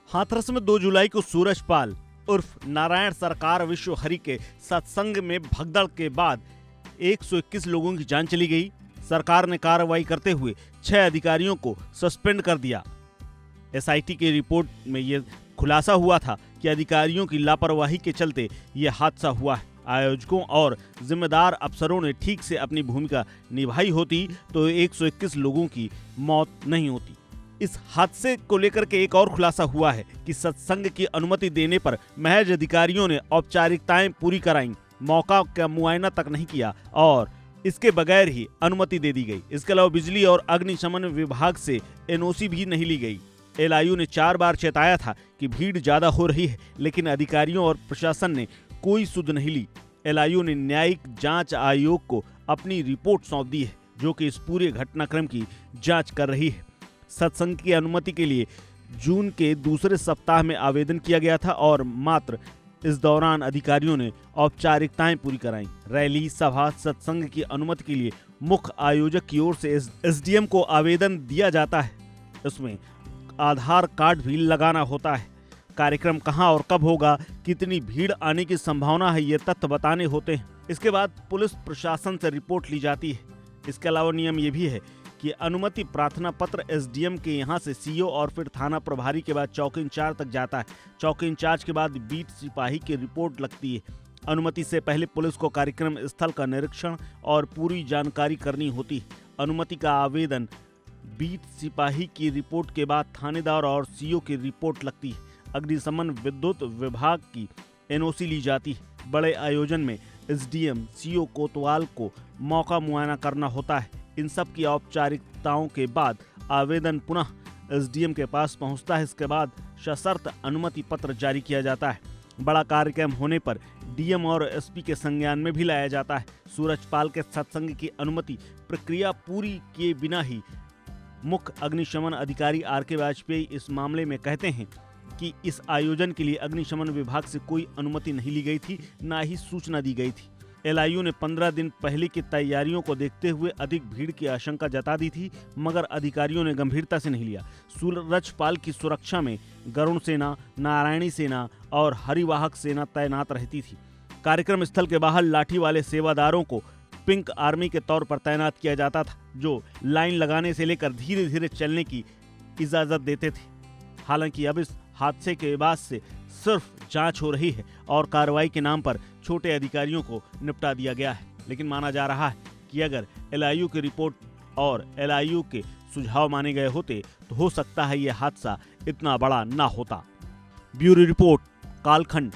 हाथरस में 2 जुलाई को सूरजपाल उर्फ नारायण सरकार विश्व हरि के सत्संग में भगदड़ के बाद 121 लोगों की जान चली गई। सरकार ने कार्रवाई करते हुए 6 अधिकारियों को सस्पेंड कर दिया। एसआईटी की रिपोर्ट में यह खुलासा हुआ था कि अधिकारियों की लापरवाही के चलते यह हादसा हुआ है। आयोजकों और जिम्मेदार अफसरों ने ठीक से अपनी भूमिका निभाई होती तो 121 लोगों की मौत नहीं होती। इस हादसे को लेकर के एक और खुलासा हुआ है कि सत्संग की अनुमति देने पर महज अधिकारियों ने औपचारिकताएं पूरी कराईं, मौका का मुआयना तक नहीं किया और इसके बगैर ही अनुमति दे दी गई। इसके अलावा बिजली और अग्निशमन विभाग से एनओसी भी नहीं ली गई। एलआईयू ने 4 बार चेताया था कि भीड़ ज्यादा हो रही है, लेकिन अधिकारियों और प्रशासन ने कोई सुध नहीं ली। एलआईयू ने न्यायिक जांच आयोग को अपनी रिपोर्ट सौंप दी है, जो कि इस पूरे घटनाक्रम की जांच कर रही है। सत्संग की अनुमति के लिए जून के दूसरे सप्ताह में आवेदन किया गया था और मात्र इस दौरान अधिकारियों ने औपचारिकताएं पूरी कराईं। रैली, सभा, सत्संग की अनुमति के लिए मुख्य आयोजक की ओर से एसडीएम को आवेदन दिया जाता है। इसमें आधार कार्ड भी लगाना होता है। कार्यक्रम कहां और कब होगा, कितनी भीड़ आने की संभावना है, ये तथ्य बताने होते हैं। इसके बाद पुलिस प्रशासन से रिपोर्ट ली जाती है। इसके अलावा नियम ये भी है कि अनुमति प्रार्थना पत्र एसडीएम के यहाँ से सीओ और फिर थाना प्रभारी के बाद चौकी इंचार्ज तक जाता है। चौकी इंचार्ज के बाद बीट सिपाही की रिपोर्ट लगती है। अनुमति से पहले पुलिस को कार्यक्रम स्थल का निरीक्षण और पूरी जानकारी करनी होती है। अनुमति का आवेदन बीट सिपाही की रिपोर्ट के बाद थानेदार और सीओ की रिपोर्ट लगती है। अग्निशमन विद्युत विभाग की एनओसी ली जाती है। बड़े आयोजन में एसडीएम, सीओ कोतवाल को मौका मुआयना करना होता है। इन सब की औपचारिकताओं के बाद आवेदन पुनः एसडीएम के पास पहुंचता है। इसके बाद सशर्त अनुमति पत्र जारी किया जाता है। बड़ा कार्यक्रम होने पर डीएम और एसपी के संज्ञान में भी लाया जाता है। सूरजपाल के सत्संग की अनुमति प्रक्रिया पूरी किए बिना ही मुख्य अग्निशमन अधिकारी आर.के. वाजपेयी इस मामले में कहते हैं कि इस आयोजन के लिए अग्निशमन विभाग से कोई अनुमति नहीं ली गई थी, ना ही सूचना दी गई थी। एलआईयू ने 15 दिन पहले की तैयारियों को देखते हुए अधिक भीड़ की आशंका जता दी थी, मगर अधिकारियों ने गंभीरता से नहीं लिया। सूरजपाल की सुरक्षा में गरुण सेना, नारायणी सेना और हरिवाहक सेना तैनात रहती थी। कार्यक्रम स्थल के बाहर लाठी वाले सेवादारों को पिंक आर्मी के तौर पर तैनात किया जाता था, जो लाइन लगाने से लेकर धीरे धीरे चलने की इजाजत देते थे। हालांकि अब इस हादसे के बाद से सिर्फ जांच हो रही है और कार्रवाई के नाम पर छोटे अधिकारियों को निपटा दिया गया है। लेकिन माना जा रहा है कि अगर एलआईयू की रिपोर्ट और एलआईयू के सुझाव माने गए होते तो हो सकता है यह हादसा इतना बड़ा ना होता। ब्यूरो रिपोर्ट, कालखंड।